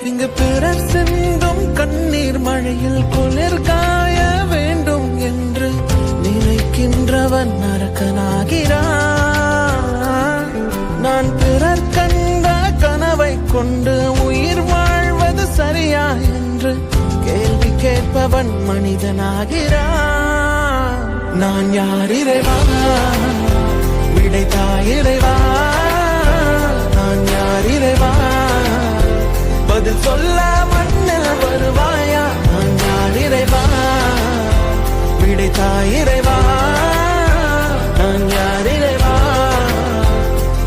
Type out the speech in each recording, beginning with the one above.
இங்கு பிறர் சிந்தும் கண்ணீர் மழையில் குளிர் காய வேண்டும் என்று நினைக்கின்றவன் நரக்கனாகிறான். நான் பிறர் கண்ட கனவை கொண்டு உயிர் வாழ்வது சரியா என்று கேள்வி கேட்பவன் மனிதனாகிறான். நான் யார் இறைவா, விடைத்தாய் இறைவா. நான் யார் இறைவா, பதில் சொல்ல மண்ணில் வருவாயா. நான் யார் இறைவா, விடைத்தாய் இறைவா. நான் யார் இறைவா,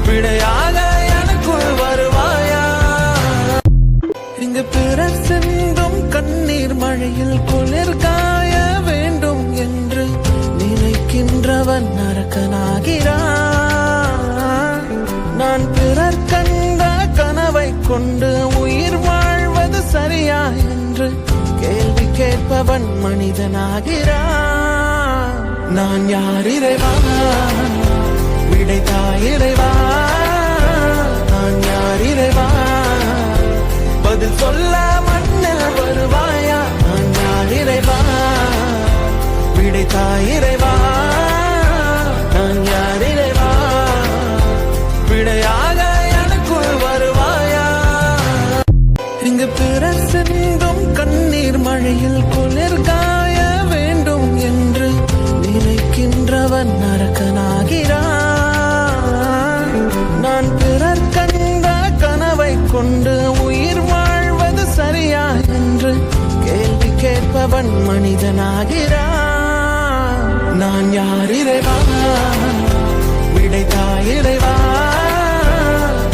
விடையாக எனக்குள் வருவாயா. இங்கு பிறர் சிந்தும் கண்ணீர் மழையில் குளிர் காய வேண்டும் என்று நினைக்கின்றவன் நரக்கனாகிறான். நான் பிறர் கண்ட கனவை கொண்டு உயிர் வாழ்வது சரியா என்று கேள்வி கேட்பவன் மனிதனாகிறான். நான் யார் இறைவா, விடைத்தாய் இறைவா. நான் யார் இறைவா, பதில் சொல்ல மண்ணில் வருவாயா. நான் யார் இறைவா, விடைத்தாய் இறைவா. நான் யார் இறைவா, விடையாக எனக்குள் வருவாயா. இங்கு பிறர் சிந்தும் கண்ணீர் மழையில் குளிர் காய வேண்டும் என்று நினைக்கின்றவன் நரக்கனாகிறான். நான் பிறர் கண்ட கனவை கொண்டு உயிர் வாழ்வது சரியா என்று கேள்வி கேட்பவன் மனிதனாகிறான். நான் யார் இறைவா, விடைத்தாய் இறைவா.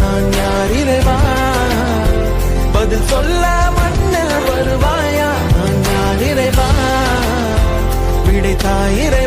நான் யார் இறைவா, பதில் சொல்ல மண்ணில் வருவாயா. நான் யார் இறைவா, விடைத்தாய் இறைவா.